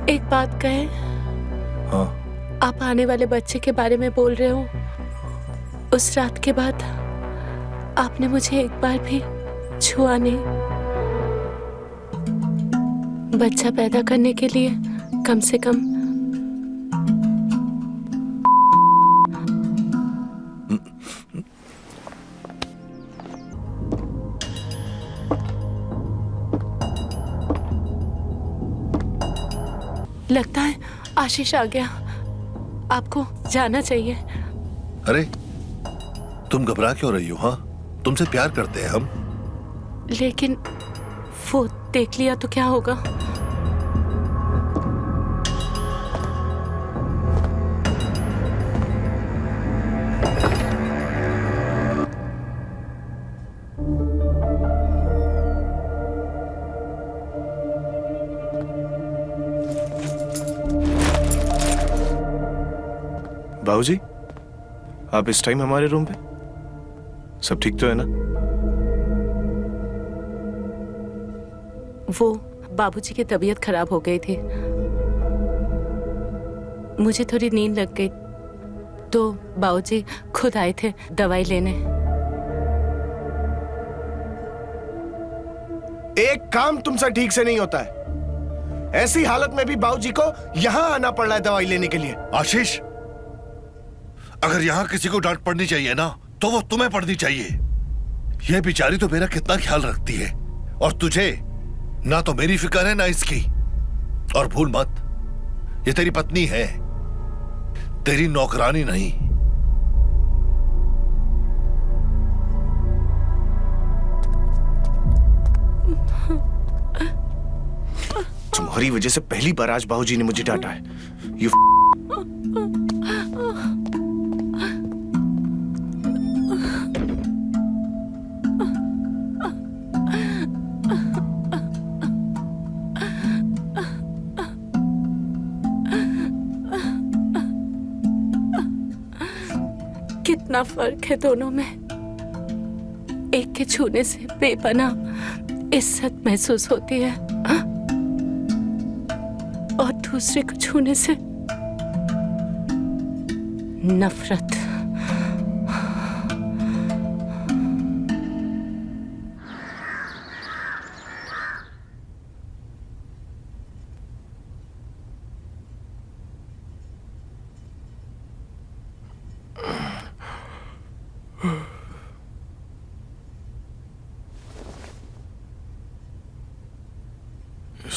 एक बात कहे। हाँ। आप आने वाले बच्चे के बारे में बोल रहे हो। उस रात के बाद आपने मुझे एक बार भी छुआ नहीं। बच्चा पैदा करने के लिए कम से कम लगता है आशीष आ गया। आपको जाना चाहिए। अरे तुम घबरा क्यों रही हो? हाँ, तुमसे प्यार करते हैं हम। लेकिन वो देख लिया तो क्या होगा? बाबूजी, आप इस टाइम हमारे रूम पे? सब ठीक तो है ना? वो बाबूजी की तबीयत खराब हो गई थी। मुझे थोड़ी नींद लग गई तो बाबूजी खुद आए थे दवाई लेने। एक काम तुमसे ठीक से नहीं होता है। ऐसी हालत में भी बाबूजी को यहां आना पड़ रहा है दवाई लेने के लिए। आशीष, अगर यहां किसी को डांट पड़नी चाहिए ना, तो वो तुम्हें पड़नी चाहिए। ये बेचारी तो मेरा कितना ख्याल रखती है, और तुझे ना तो मेरी फिक्र है ना इसकी। और भूल मत, ये तेरी पत्नी है, तेरी नौकरानी नहीं। तुम्हारी वजह से पहली बार आज बाबूजी ने मुझे डांटा है। You कितना फर्क है दोनों में। एक के छूने से बेपनाह इज्जत महसूस होती है और दूसरे को छूने से नफरत।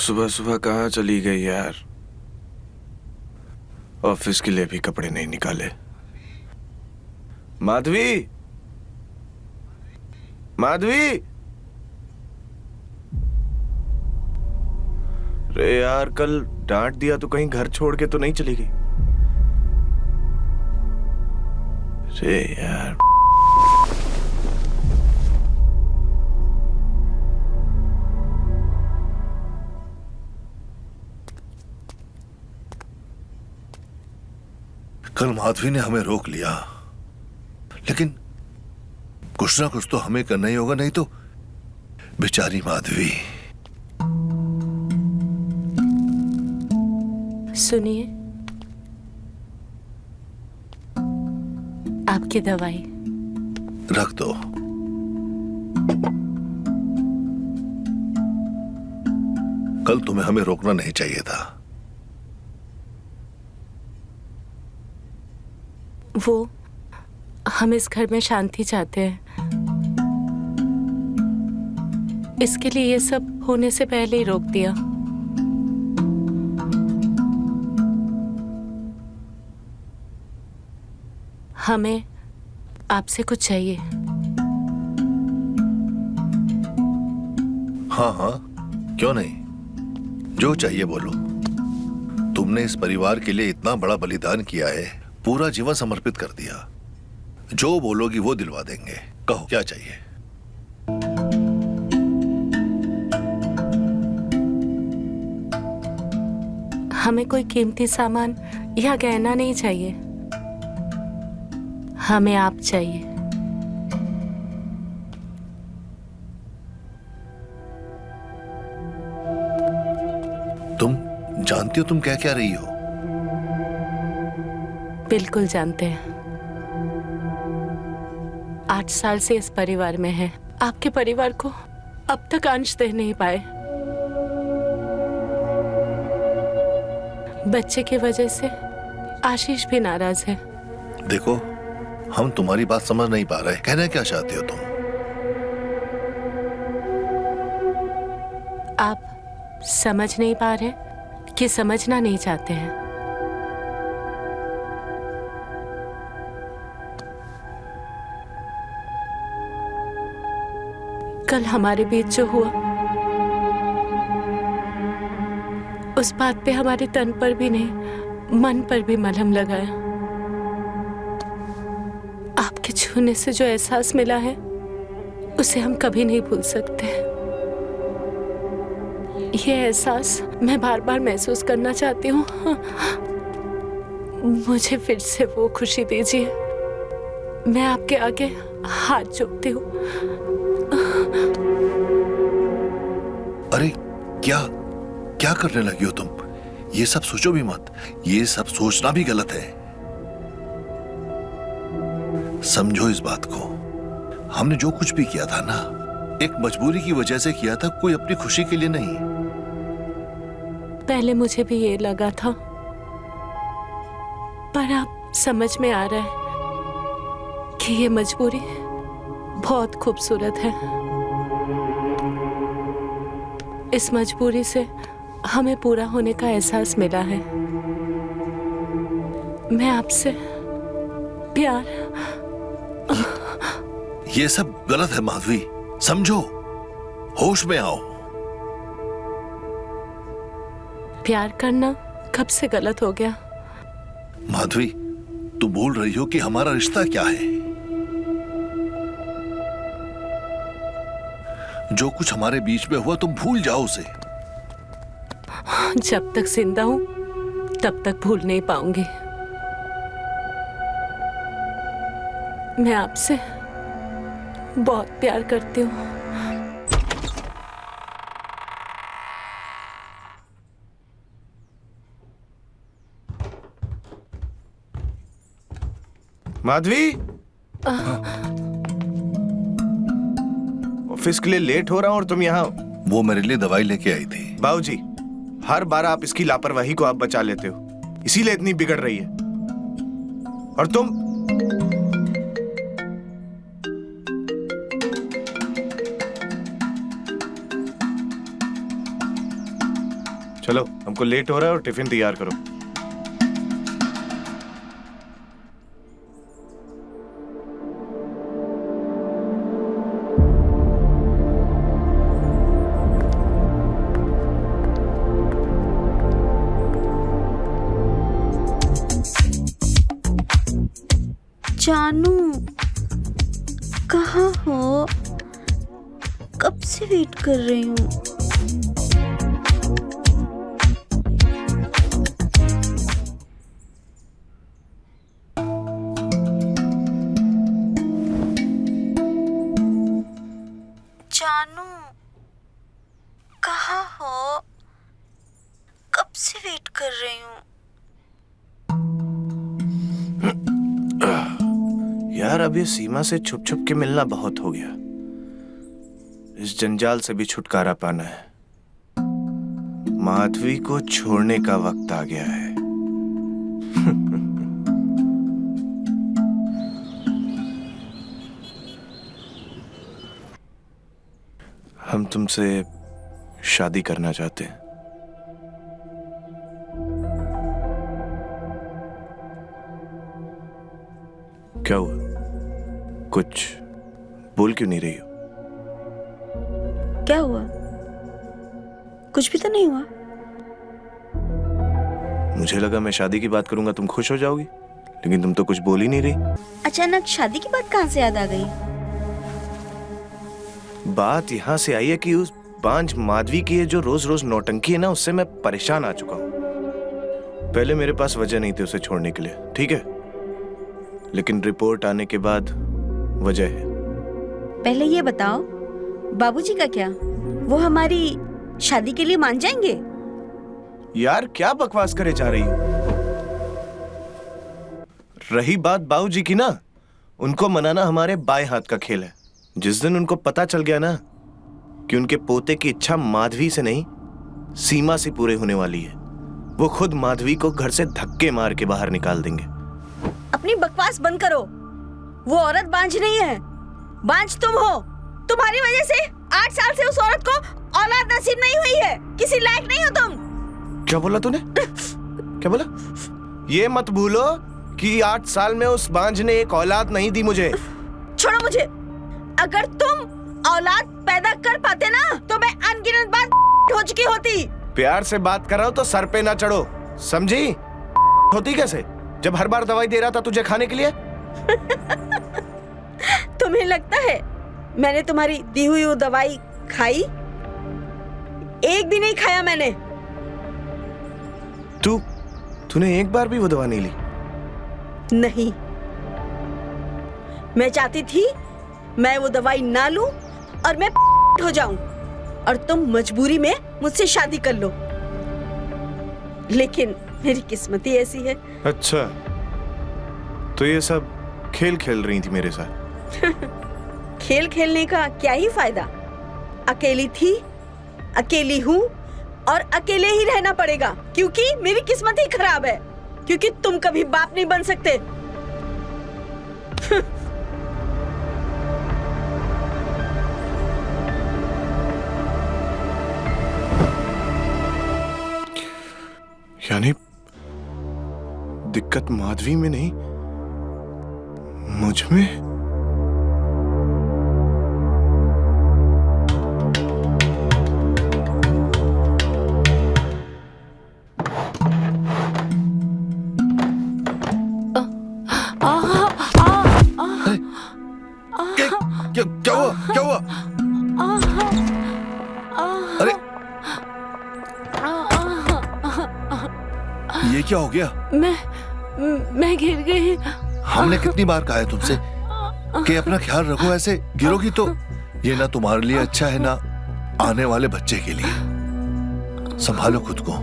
सुबह सुबह कहाँ चली गई यार? ऑफिस के लिए भी कपड़े नहीं निकाले। माधवी, माधवी, रे यार कल डांट दिया तो कहीं घर छोड़ के तो नहीं चली गई? रे यार कल माधवी ने हमें रोक लिया, लेकिन कुछ ना कुछ तो हमें करना ही होगा, नहीं तो बेचारी माधवी। सुनिए, आपकी दवाई रख दो। कल तुम्हें हमें रोकना नहीं चाहिए था। वो हम इस घर में शांति चाहते हैं, इसके लिए ये सब होने से पहले ही रोक दिया। हमें आपसे कुछ चाहिए। हाँ हाँ, क्यों नहीं, जो चाहिए बोलो। तुमने इस परिवार के लिए इतना बड़ा बलिदान किया है, पूरा जीवन समर्पित कर दिया। जो बोलोगी वो दिलवा देंगे। कहो क्या चाहिए? हमें कोई कीमती सामान या गहना नहीं चाहिए, हमें आप चाहिए। तुम जानती हो तुम कह क्या रही हो? बिल्कुल जानते हैं। 8 साल से इस परिवार में है, आपके परिवार को अब तक अंश दे नहीं पाए। बच्चे की वजह से आशीष भी नाराज है। देखो, हम तुम्हारी बात समझ नहीं पा रहे। कहना क्या चाहते हो तुम? आप समझ नहीं पा रहे कि समझना नहीं चाहते हैं? कल हमारे बीच जो हुआ, उस बात पे हमारे तन पर भी नहीं, मन पर भी मलहम लगाया। आपके छूने से जो एहसास मिला है, उसे हम कभी नहीं भूल सकते। ये एहसास मैं बार बार महसूस करना चाहती हूँ। मुझे फिर से वो खुशी दीजिए। मैं आपके आगे हाथ जोड़ती हूँ। अरे क्या क्या करने लगी हो तुम? ये सब सोचो भी मत। ये सब सोचना भी गलत है। समझो इस बात को। हमने जो कुछ भी किया था ना, एक मजबूरी की वजह से किया था, कोई अपनी खुशी के लिए नहीं। पहले मुझे भी ये लगा था, पर अब समझ में आ रहा है कि ये मजबूरी बहुत खूबसूरत है। इस मजबूरी से हमें पूरा होने का एहसास मिला है। मैं आपसे प्यार। ये सब गलत है माधवी, समझो, होश में आओ। प्यार करना कब से गलत हो गया? माधवी, तू बोल रही हो कि हमारा रिश्ता क्या है? जो कुछ हमारे बीच में हुआ तुम भूल जाओ उसे। जब तक जिंदा हूं तब तक भूल नहीं पाऊंगी। मैं आपसे बहुत प्यार करती हूँ। माधवी, ऑफिस के लिए लेट हो रहा हूं और तुम यहाँ। वो मेरे लिए दवाई लेके आई थी। बाबूजी, हर बार आप इसकी लापरवाही को आप बचा लेते हो, इसीलिए इतनी बिगड़ रही है। और तुम चलो, हमको लेट हो रहा है और टिफिन तैयार करो। जानू, कहाँ हो? कब से वेट कर रही हूँ। जानू, कहाँ हो? कब से वेट कर रही हूँ। यार, अब ये सीमा से छुप छुप के मिलना बहुत हो गया। इस जंजाल से भी छुटकारा पाना है। माधवी को छोड़ने का वक्त आ गया है। हम तुमसे शादी करना चाहते हैं। क्या हुआ? कुछ बोल क्यों नहीं रही हो? क्या हुआ? कुछ भी तो नहीं हुआ। मुझे लगा मैं शादी की बात करूंगा तुम खुश हो जाओगी, लेकिन तुम तो कुछ बोल ही नहीं रही। अचानक शादी की बात कहाँ से याद आ गई? बात यहाँ से आई है कि उस बांझ माधवी की ये जो रोज रोज नौटंकी है ना, उससे मैं परेशान आ चुका हूँ। पहले मेरे पास वजह नहीं थी उसे छोड़ने के लिए, ठीक है, लेकिन रिपोर्ट आने के बाद वजह है। पहले ये बताओ, बाबूजी का क्या? वो हमारी शादी के लिए मान जाएंगे? यार क्या बकवास करे जा रही हो? रही बात बाबूजी की ना, उनको मनाना हमारे बाएं हाथ का खेल है। जिस दिन उनको पता चल गया ना कि उनके पोते की इच्छा माधवी से नहीं सीमा से पूरे होने वाली है, वो खुद माधवी को घर से धक्के मार के बाहर निकाल देंगे। अपनी बकवास बंद करो। वो औरत बांझ नहीं है, बांझ तुम हो। तुम्हारी वजह से 8 साल से उस औरत को औलाद नसीब नहीं हुई है। किसी लायक नहीं हो तुम। क्या बोला तूने? क्या बोला? ये मत भूलो कि 8 साल में उस बांझ ने एक औलाद नहीं दी मुझे। छोड़ो मुझे। अगर तुम औलाद पैदा कर पाते ना तो मैं अनगिनत बार हो चुकी होती। प्यार से बात कर रहा हूं तो सर पे ना चढ़ो, समझी? होती कैसे जब हर बार दवाई दे रहा था तुझे खाने के लिए? तुम्हें लगता है मैंने तुम्हारी दी हुई वो दवाई खाई? एक भी नहीं खाया मैंने। तूने एक बार भी वो दवा नहीं ली? नहीं। मैं चाहती थी मैं वो दवाई ना लूं और मैं हो जाऊं और तुम मजबूरी में मुझसे शादी कर लो, लेकिन मेरी किस्मत ही ऐसी है। अच्छा, तो ये सब खेल खेल रही थी मेरे साथ? खेल खेलने का क्या ही फायदा? अकेली थी, अकेली हूँ और अकेले ही रहना पड़ेगा क्योंकि मेरी किस्मत ही खराब है, क्योंकि तुम कभी बाप नहीं बन सकते। यानी दिक्कत माधवी में नहीं, मुझ में? क्या हुआ? क्या हुआ? अरे ये क्या हो गया? मैं गिर गई। हमने कितनी बार कहा है तुमसे कि अपना ख्याल रखो, ऐसे गिरोगी तो ये ना तुम्हारे लिए अच्छा है ना आने वाले बच्चे के लिए। संभालो खुद को।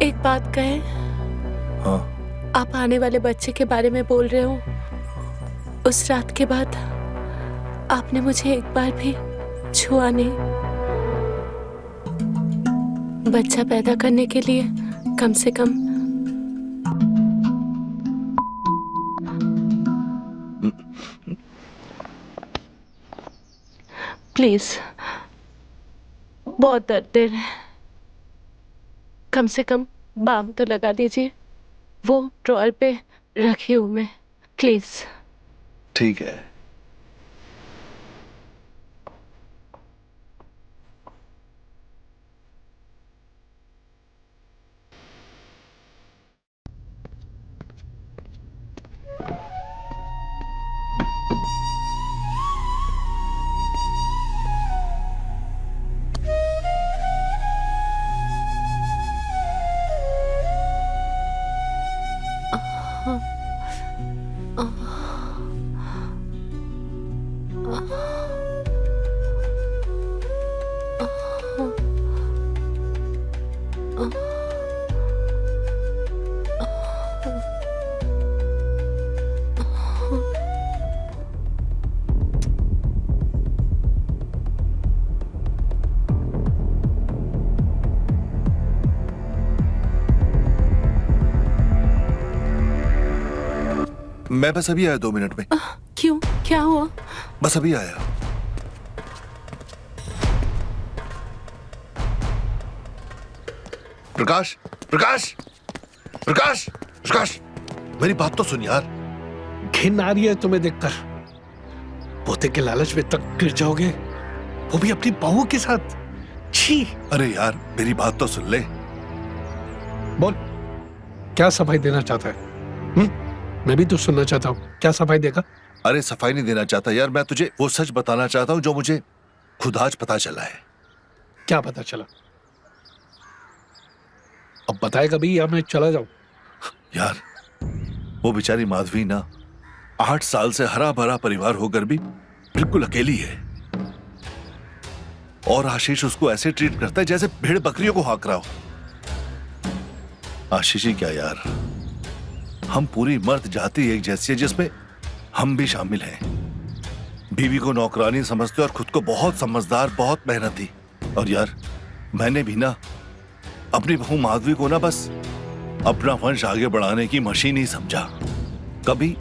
एक बात कहे, हाँ, आप आने वाले बच्चे के बारे में बोल रहे हो। उस रात के बाद आपने मुझे एक बार भी छुआ नहीं। बच्चा पैदा करने के लिए कम से कम प्लीज, बहुत दर्द दे रहे हैं, कम से कम बाम तो लगा दीजिए। वो ड्रॉअर पे रखी हूं मैं, प्लीज। ठीक है। मैं बस अभी आया 2 मिनट में। क्यों, क्या हुआ? बस अभी आया। प्रकाश, प्रकाश, प्रकाश, प्रकाश, मेरी बात तो सुन यार। घिन आ रही है तुम्हें देखकर। पोते के लालच में तक गिर जाओगे, वो भी अपनी बहू के साथ। छी। अरे यार मेरी बात तो सुन ले। बोल, क्या सफाई देना चाहता है? मैं भी तो सुनना चाहता हूँ। क्या सफाई देगा? अरे सफाई नहीं देना चाहता यार, मैं तुझे वो सच बताना चाहता हूँ जो मुझे खुद आज पता चला है। क्या पता चला? अब बताएगा भी या मैं चला जाऊं? यार वो बेचारी माधवी ना 8 साल से हरा भरा परिवार होकर भी बिल्कुल अकेली है, और आशीष उसको ऐसे ट्रीट करता है जैसे भेड़ बकरियों को हाँक रहा हो। आशीष ही क्या यार, हम पूरी मर्द जाति एक जैसी है जिसमें हम भी शामिल हैं। बीवी को नौकरानी समझते और खुद को बहुत समझदार, बहुत मेहनती। और यार मैंने भी ना अपनी बहू माधवी को ना बस अपना वंश आगे बढ़ाने की मशीन ही समझा, कभी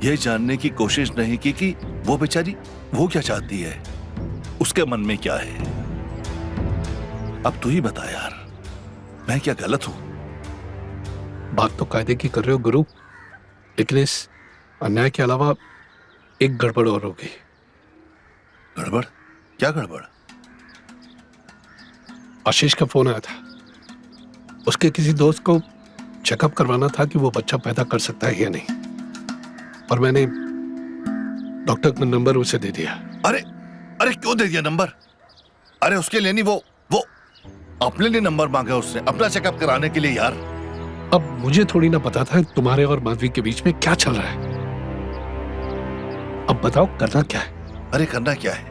यह जानने की कोशिश नहीं की कि वो बेचारी वो क्या चाहती है, उसके मन में क्या है। अब तू ही बता यार, मैं क्या गलत हूं? बात तो कायदे की कर रहे हो गुरु, लेकिन इस अन्याय के अलावा एक गड़बड़ और होगी। गड़बड़? क्या गड़बड़? आशीष का फोन आया था, उसके किसी दोस्त को चेकअप करवाना था कि वो बच्चा पैदा कर सकता है या नहीं, और मैंने डॉक्टर का नंबर उसे दे दिया। अरे अरे क्यों दे दिया नंबर? अरे उसके लिए नहीं, वो अपने लिए नंबर मांगा उसने, अपना चेकअप कराने के लिए। यार अब मुझे थोड़ी ना पता था तुम्हारे और माधवी के बीच में क्या चल रहा है। अब बताओ करना क्या है? अरे करना क्या है,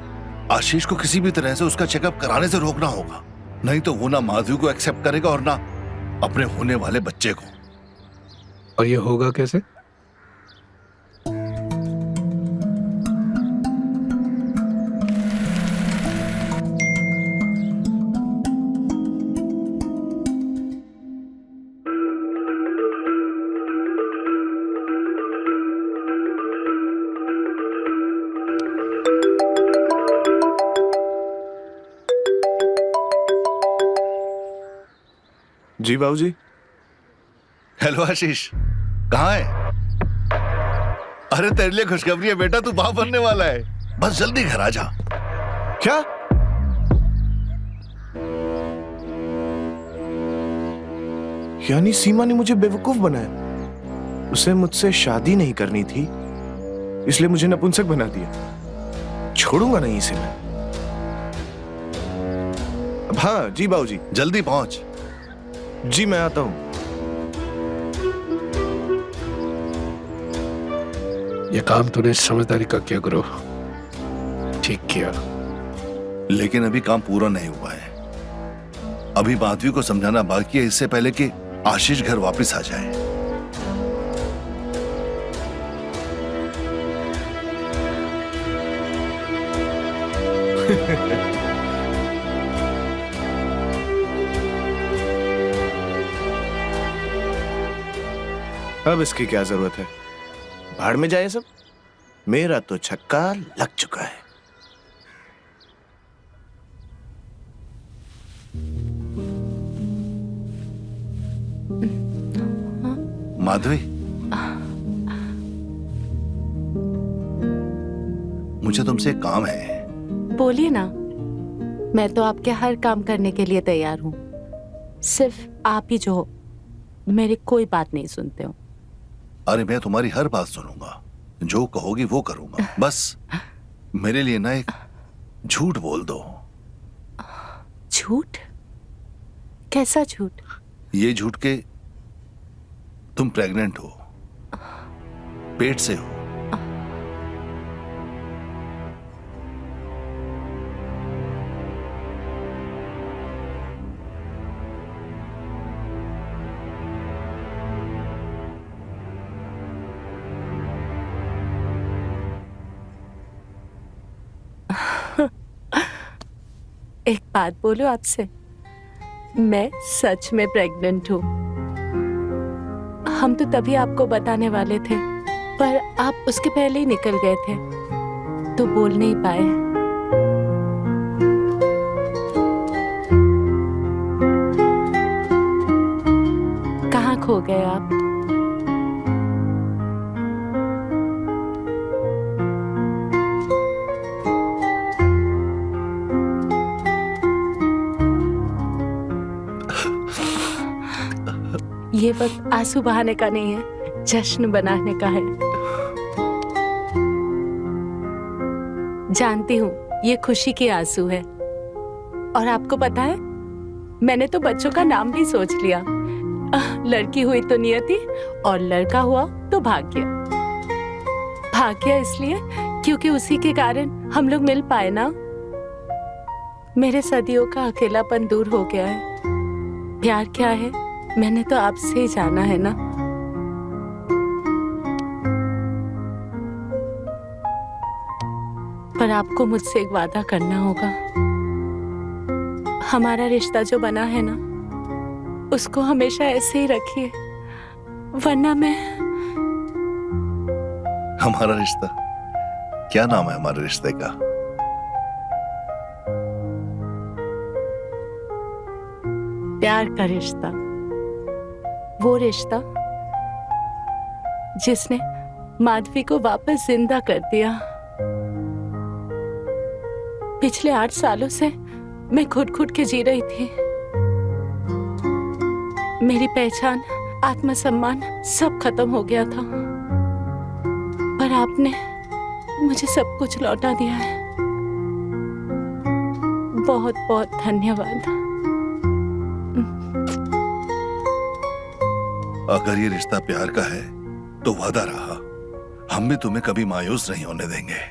आशीष को किसी भी तरह से उसका चेकअप कराने से रोकना होगा, नहीं तो वो ना माधवी को एक्सेप्ट करेगा और ना अपने होने वाले बच्चे को। और ये होगा कैसे? जी बाबूजी। हेलो आशीष, कहाँ है? अरे तेरे लिए खुशखबरी है बेटा, तू बाप बनने वाला है, बस जल्दी घर आ जा। क्या? यानी सीमा ने मुझे बेवकूफ बनाया? उसे मुझसे शादी नहीं करनी थी, इसलिए मुझे नपुंसक बना दिया। छोड़ूंगा नहीं इसे मैं। अब हाँ जी बाबूजी। जल्दी पहुंच। जी मैं आता हूं। ये काम तूने समझदारी का किया गुरु, ठीक किया। लेकिन अभी काम पूरा नहीं हुआ है, अभी माधवी को समझाना बाकी है, इससे पहले कि आशीष घर वापस आ जाए। अब इसकी क्या जरूरत है, भाड़ में जाए सब। मेरा तो छक्का लग चुका है। माधवी, मुझे तुमसे एक काम है। बोलिए ना, मैं तो आपके हर काम करने के लिए तैयार हूँ, सिर्फ आप ही जो मेरी कोई बात नहीं सुनते हो। अरे मैं तुम्हारी हर बात सुनूंगा, जो कहोगी वो करूंगा, बस मेरे लिए ना एक झूठ बोल दो। झूठ? कैसा झूठ? ये झूठ के तुम प्रेग्नेंट हो, पेट से हो। एक बात बोलूं आपसे, मैं सच में प्रेग्नेंट हूँ। हम तो तभी आपको बताने वाले थे, पर आप उसके पहले ही निकल गए थे, तो बोल नहीं पाए। कहाँ खो गए आप? ये वक्त आंसू बहाने का नहीं है, जश्न बनाने का है। जानती हूँ ये खुशी के आंसू है, और आपको पता है मैंने तो बच्चों का नाम भी सोच लिया। लड़की हुई तो नियति और लड़का हुआ तो भाग्य। भाग्य इसलिए क्योंकि उसी के कारण हम लोग मिल पाए ना। मेरे सदियों का अकेलापन दूर हो गया है। प्यार क्या है मैंने तो आपसे ही जाना है ना। पर आपको मुझसे एक वादा करना होगा। हमारा रिश्ता जो बना है ना उसको हमेशा ऐसे ही रखिए, वरना मैं। हमारा रिश्ता? क्या नाम है हमारे रिश्ते का? प्यार का रिश्ता, वो रिश्ता जिसने माधवी को वापस जिंदा कर दिया। पिछले 8 सालों से मैं घुट के जी रही थी। मेरी पहचान, आत्मसम्मान सब खत्म हो गया था, पर आपने मुझे सब कुछ लौटा दिया है। बहुत बहुत धन्यवाद। अगर ये रिश्ता प्यार का है तो वादा रहा, हम भी तुम्हें कभी मायूस नहीं होने देंगे।